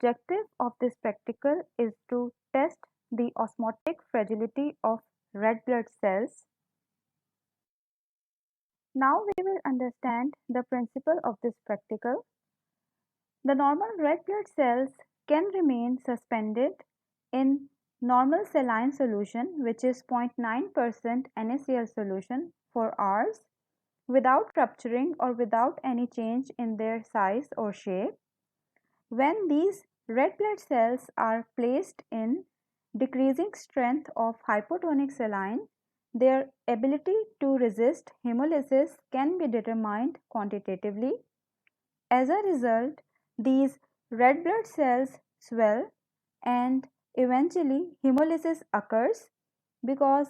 objective of this practical is to test the osmotic fragility of red blood cells. Now we will understand the principle of this practical. The normal red blood cells can remain suspended in normal saline solution, which is 0.9% NaCl solution, for hours without rupturing or without any change in their size or shape. When these red blood cells are placed in decreasing strength of hypotonic saline, their ability to resist hemolysis can be determined quantitatively. As a result, these red blood cells swell and eventually hemolysis occurs because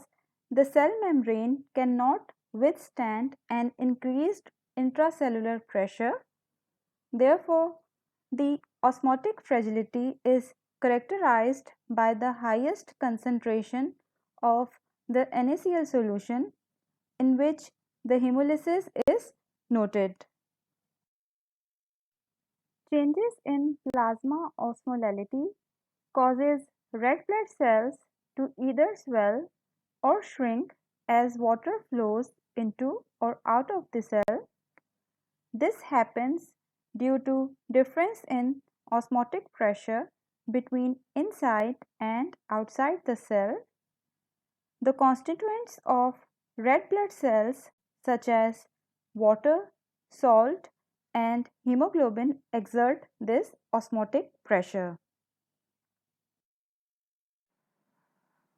the cell membrane cannot withstand an increased intracellular pressure. Therefore, the osmotic fragility is characterized by the highest concentration of the NaCl solution in which the hemolysis is noted. Changes in plasma osmolality causes red blood cells to either swell or shrink as water flows into or out of the cell. This happens due to difference in osmotic pressure between inside and outside the cell. The constituents of red blood cells such as water, salt and hemoglobin exert this osmotic pressure.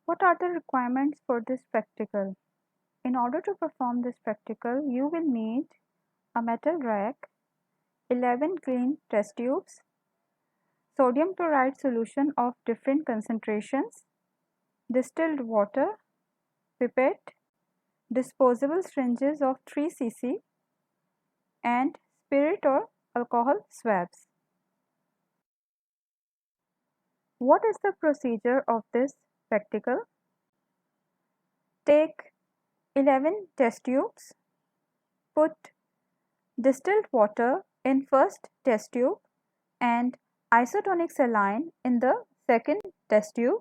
What are the requirements for this practical? In order to perform this practical, you will need a metal rack, 11 clean test tubes, sodium chloride solution of different concentrations, distilled water, pipette, disposable syringes of 3 cc, and spirit or alcohol swabs. What is the procedure of this practical? Take 11 test tubes, put distilled water in first test tube and isotonic saline in the second test tube.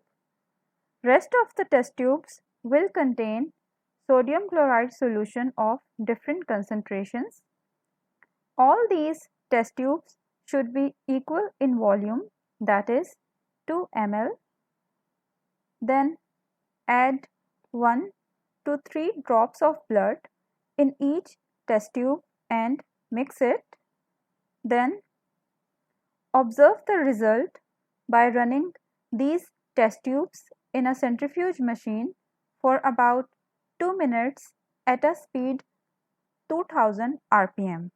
Rest of the test tubes will contain sodium chloride solution of different concentrations. All these test tubes should be equal in volume, that is 2 ml. Then add 1 to 3 drops of blood in each test tube and mix it. Then observe the result by running these test tubes in a centrifuge machine for about 2 minutes at a speed 2000 rpm.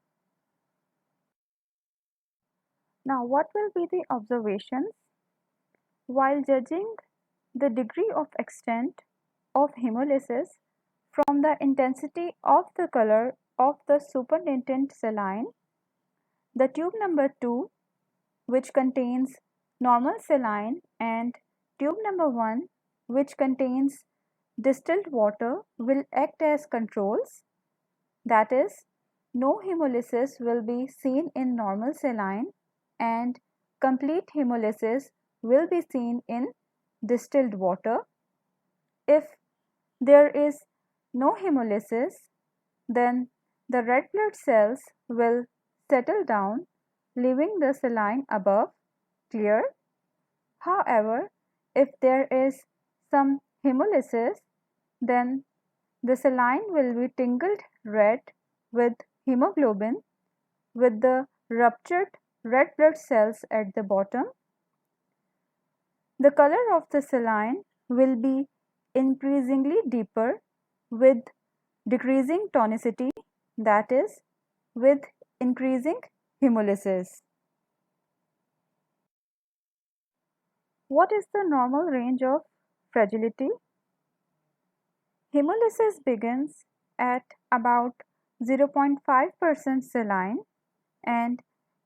Now, what will be the observations? While judging the degree of extent of hemolysis from the intensity of the color of the supernatant saline, the tube number 2, which contains normal saline, and tube number 1, which contains distilled water, will act as controls. That is, no hemolysis will be seen in normal saline and complete hemolysis will be seen in distilled water. If there is no hemolysis, then the red blood cells will settle down, leaving the saline above clear. However, if there is some hemolysis, then the saline will be tingled red with hemoglobin with the ruptured red blood cells at the bottom. The color of the saline will be increasingly deeper with decreasing tonicity, that is, with increasing hemolysis. What is the normal range of fragility? Hemolysis begins at about 0.5% saline and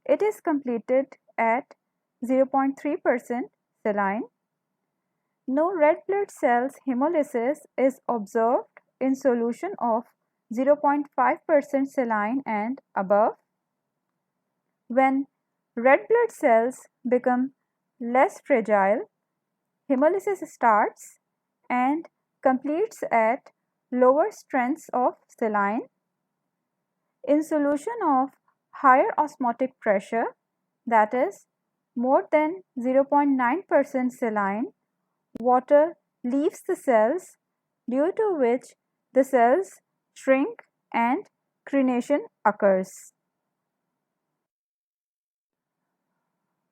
it is completed at 0.3% saline. No red blood cells hemolysis is observed in solution of 0.5% saline and above. When red blood cells become less fragile, hemolysis starts and completes at lower strengths of saline. In solution of higher osmotic pressure, that is more than 0.9% saline, water leaves the cells, due to which the cells shrink and crenation occurs.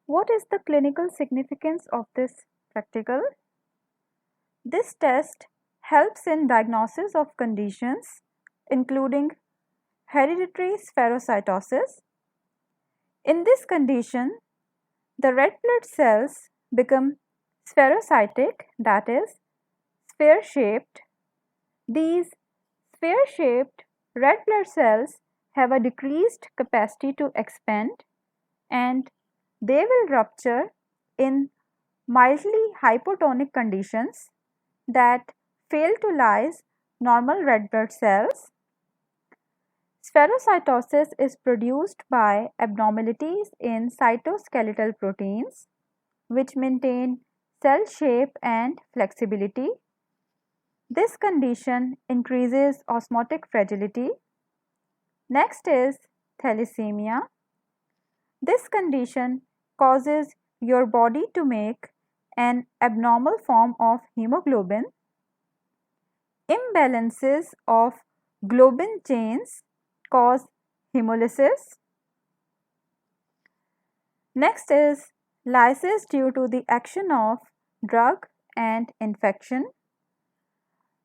What is the clinical significance of this practical? This test helps in diagnosis of conditions including hereditary spherocytosis. In this condition, the red blood cells become spherocytic, that is, sphere shaped. These sphere shaped red blood cells have a decreased capacity to expand and they will rupture in mildly hypotonic conditions that fail to lyse normal red blood cells. Spherocytosis is produced by abnormalities in cytoskeletal proteins which maintain cell shape and flexibility. This condition increases osmotic fragility. Next is thalassemia. This condition causes your body to make an abnormal form of hemoglobin. Imbalances of globin chains cause hemolysis. Next is lysis due to the action of drug and infection.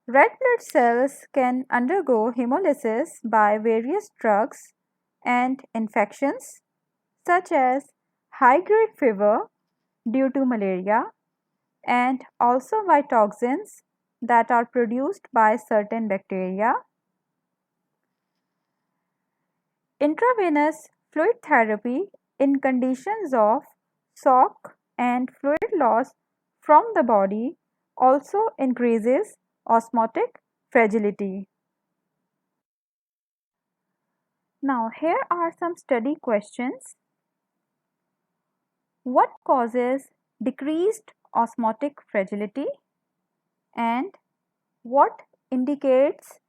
Red blood cells can undergo hemolysis by various drugs and infections such as high-grade fever due to malaria and also by toxins that are produced by certain bacteria. Intravenous fluid therapy in conditions of shock and fluid loss from the body also increases osmotic fragility. Now, here are some study questions. What causes decreased osmotic fragility and what indicates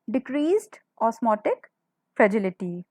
decreased osmotic fragility?